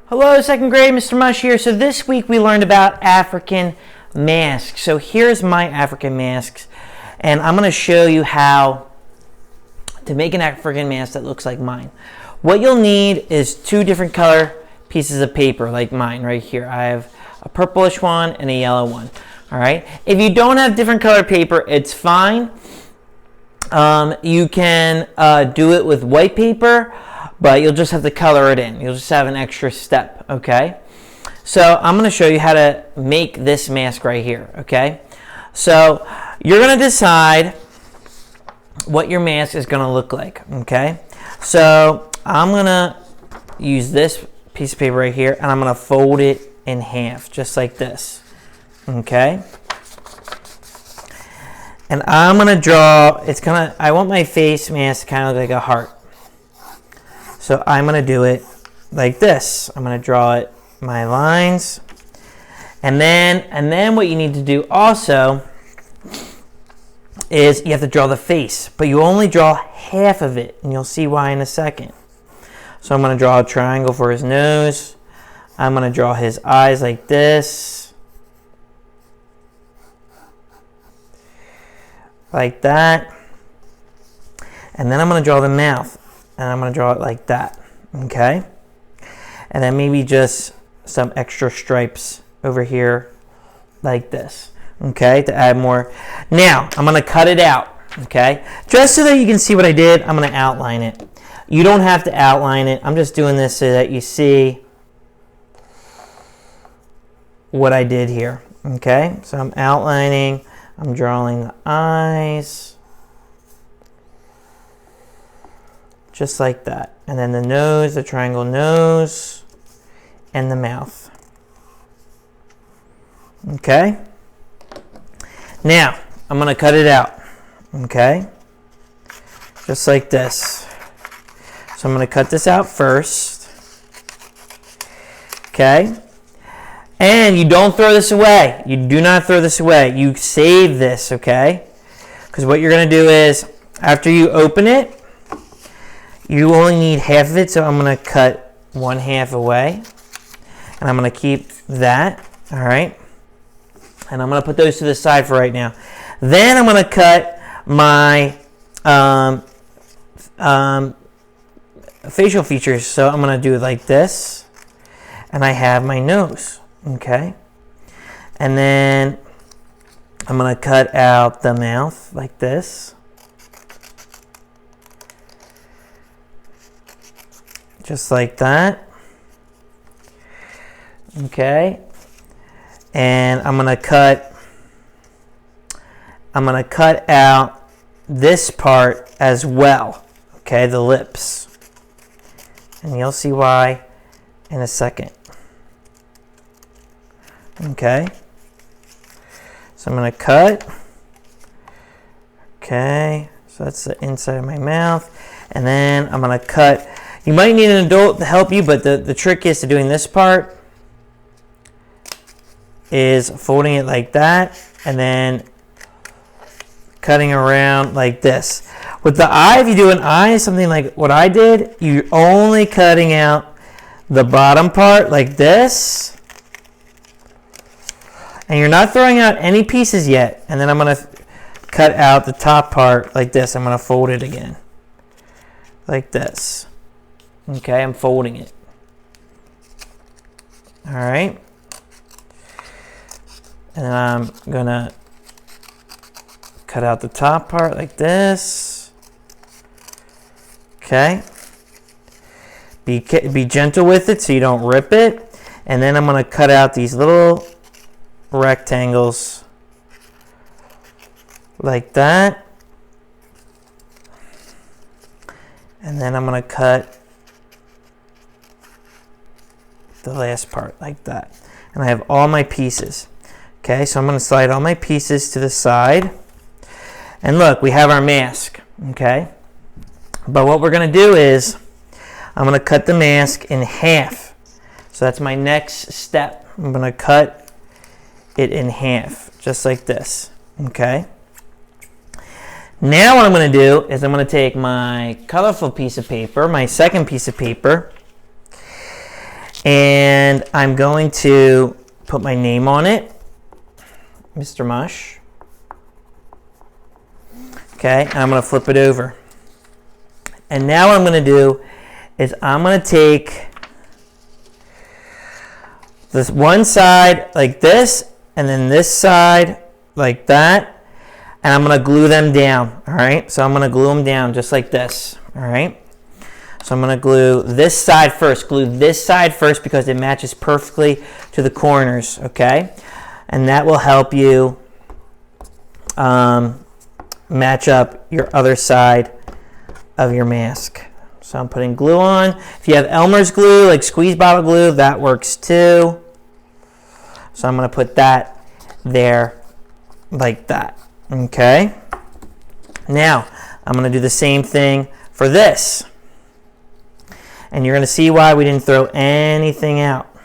Hello, second grade, Mr. Mush here. So this week we learned about African masks. So here's my African masks, and I'm going to show you how to make an African mask that looks like mine. What you'll need is two different color pieces of paper like mine right here. I have a purplish one and a yellow one. All right. If you don't have different color paper, it's fine. You can do it with white paper, but you'll just have to color it in. You'll just have an extra step, okay? So I'm going to show you how to make this mask right here, okay? So you're going to decide what your mask is going to look like, okay? So I'm going to use this piece of paper right here, and I'm going to fold it in half, just like this, okay? And I'm going to draw, I want my face mask to kind of look like a heart. So I'm going to do it like this. I'm going to draw it, my lines. And then what you need to do also is you have to draw the face, but you only draw half of it, and you'll see why in a second. So I'm going to draw a triangle for his nose. I'm going to draw his eyes like this. Like that. And then I'm going to draw the mouth. And I'm going to draw it like that, okay? And then maybe just some extra stripes over here like this, okay, to add more. Now, I'm going to cut it out, okay? Just so that you can see what I did, I'm going to outline it. You don't have to outline it. I'm just doing this so that you see what I did here, okay? So I'm outlining, I'm drawing the eyes. Just like that. And then the nose, the triangle nose, and the mouth. Okay? Now, I'm going to cut it out. Okay? Just like this. So I'm going to cut this out first. Okay? And you don't throw this away. You do not throw this away. You save this, okay? Because what you're going to do is, after you open it, you only need half of it, so I'm going to cut one half away. And I'm going to keep that, all right? And I'm going to put those to the side for right now. Then I'm going to cut my facial features. So I'm going to do it like this. And I have my nose, okay? And then I'm going to cut out the mouth like this. Just like that. Okay. And I'm going to cut out this part as well. Okay, the lips. And you'll see why in a second. Okay. So I'm going to cut. Okay. So that's the inside of my mouth. And then I'm going to cut. You might need an adult to help you, but the trick is to doing this part is folding it like that and then cutting around like this. With the eye, if you do an eye, something like what I did, you're only cutting out the bottom part like this. And you're not throwing out any pieces yet. And then I'm going to cut out the top part like this. I'm going to fold it again. Like this. Okay, I'm folding it. All right. And then I'm going to cut out the top part like this. Okay. Be gentle with it so you don't rip it. And then I'm going to cut out these little rectangles like that. And then I'm going to cut the last part like that. And I have all my pieces. Okay, so I'm going to slide all my pieces to the side. And look, we have our mask. Okay. But what we're going to do is I'm going to cut the mask in half. So that's my next step. I'm going to cut it in half, just like this. Okay. Now what I'm going to do is I'm going to take my colorful piece of paper, my second piece of paper, And I'm going to put my name on it, Mr. Mush. Okay, and I'm going to flip it over. And now what I'm going to do is I'm going to take this one side like this, and then this side like that, and I'm going to glue them down, all right? So I'm going to glue them down just like this, all right? So I'm going to glue this side first. Glue this side first because it matches perfectly to the corners, okay? And that will help you match up your other side of your mask. So I'm putting glue on. If you have Elmer's glue, like squeeze bottle glue, that works too. So I'm going to put that there like that, okay? Now, I'm going to do the same thing for this. And you're going to see why we didn't throw anything out.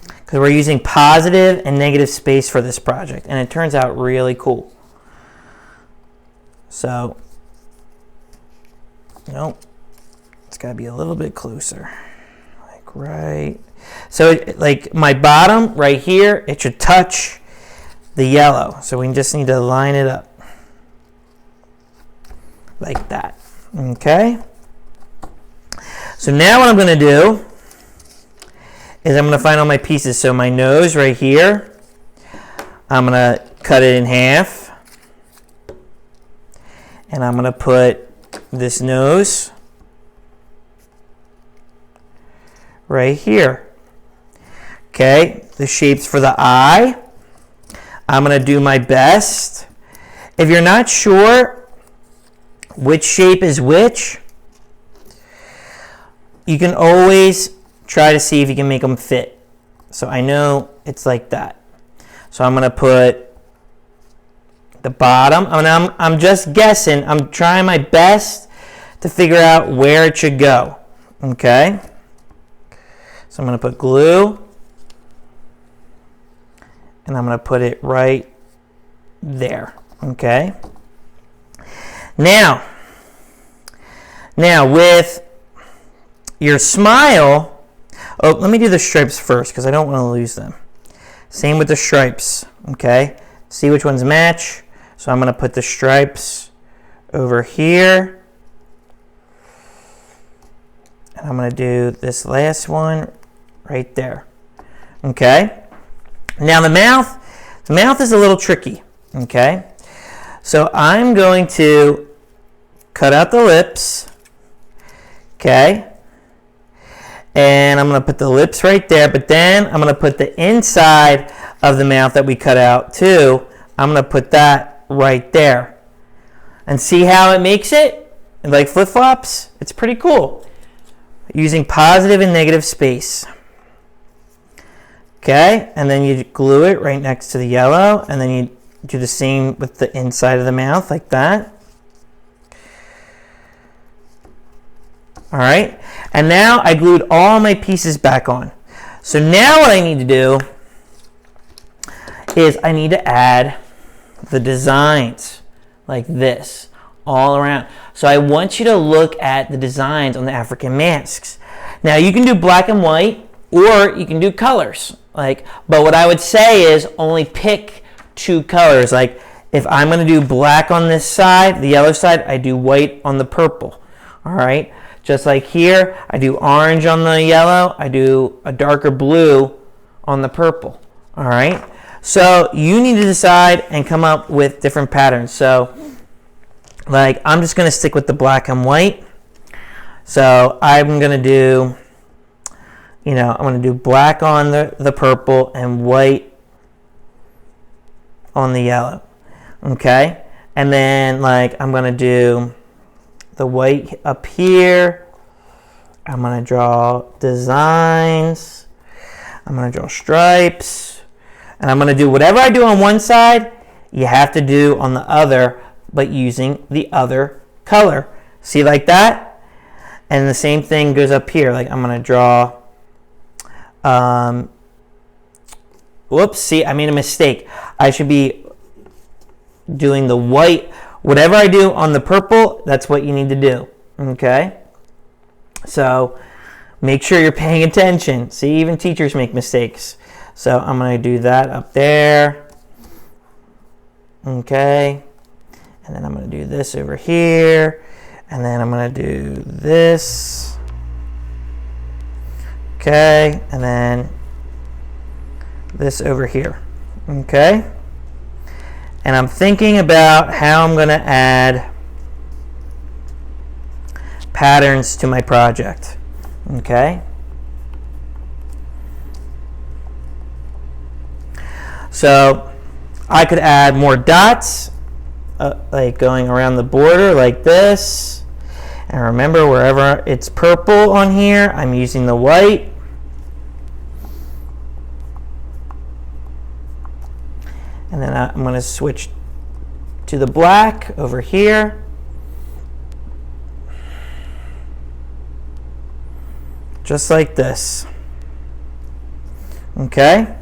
Because we're using positive and negative space for this project. And it turns out really cool. So, nope. It's got to be a little bit closer. Like right. So, like my bottom right here, it should touch the yellow. So we just need to line it up. Like that. Okay. So now what I'm going to do is I'm going to find all my pieces. So my nose right here, I'm going to cut it in half. And I'm going to put this nose right here. Okay, the shapes for the eye. I'm going to do my best. If you're not sure which shape is which, you can always try to see if you can make them fit. So I know it's like that. So I'm going to put the bottom. I'm just guessing. I'm trying my best to figure out where it should go. Okay? So I'm going to put glue. And I'm going to put it right there. Okay? Now with your smile, let me do the stripes first because I don't want to lose them. Same with the stripes, okay? See which ones match. So I'm going to put the stripes over here. And I'm going to do this last one right there, okay? Now the mouth is a little tricky, okay? So I'm going to cut out the lips, okay? And I'm going to put the lips right there, but then I'm going to put the inside of the mouth that we cut out too. I'm going to put that right there. And see how it makes it? Like flip-flops? It's pretty cool. Using positive and negative space. Okay, and then you glue it right next to the yellow, and then you do the same with the inside of the mouth, like that. All right, and now I glued all my pieces back on. So now what I need to do is I need to add the designs like this all around. So I want you to look at the designs on the African masks. Now you can do black and white, or you can do colors. But what I would say is only pick two colors. Like if I'm going to do black on this side, the yellow side, I do white on the purple. All right. Just like here, I do orange on the yellow, I do a darker blue on the purple. All right. So you need to decide and come up with different patterns. So like I'm just going to stick with the black and white. So I'm going to do, I'm going to do black on the purple and white on the yellow. Okay. And then like I'm going to do the white up here. I'm going to draw designs. I'm going to draw stripes. And I'm going to do whatever I do on one side, you have to do on the other, but using the other color. See like that? And the same thing goes up here. Like I'm going to draw, whoops, see, I made a mistake. I should be doing the white. Whatever I do on the purple, that's what you need to do. Okay? So Make sure you're paying attention. See, even teachers make mistakes. So I'm going to do that up there. Okay. And then I'm going to do this over here. And then I'm going to do this. Okay. And then this over here. Okay. And I'm thinking about how I'm going to add patterns to my project. Okay. So I could add more dots, like going around the border like this. And remember, wherever it's purple on here, I'm using the white. And then I'm going to switch to the black over here. Just like this. Okay?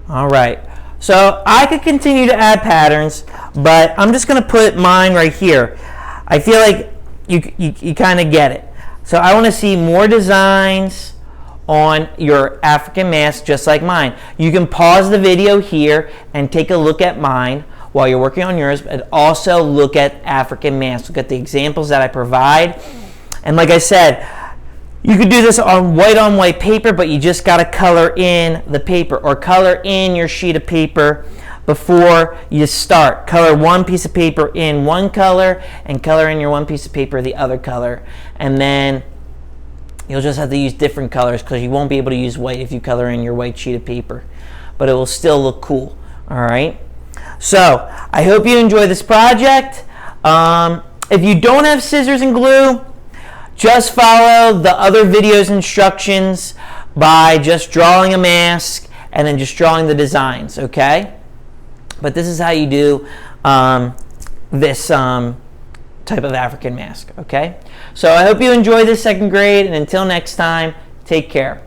All right. So I could continue to add patterns, but I'm just going to put mine right here. I feel like you kind of get it. So I want to see more designs on your African mask just like mine. You can pause the video here and take a look at mine while you're working on yours, but also look at African masks. Look at the examples that I provide. And like I said, you could do this on white paper, but you just got to color in the paper or color in your sheet of paper before you start. Color one piece of paper in one color and color in your one piece of paper the other color. And then you'll just have to use different colors because you won't be able to use white if you color in your white sheet of paper. But it will still look cool. All right? So I hope you enjoy this project. If you don't have scissors and glue, just follow the other videos instructions by just drawing a mask and then just drawing the designs, okay? But this is how you do this type of African mask, okay? So I hope you enjoy this second grade, and until next time, take care.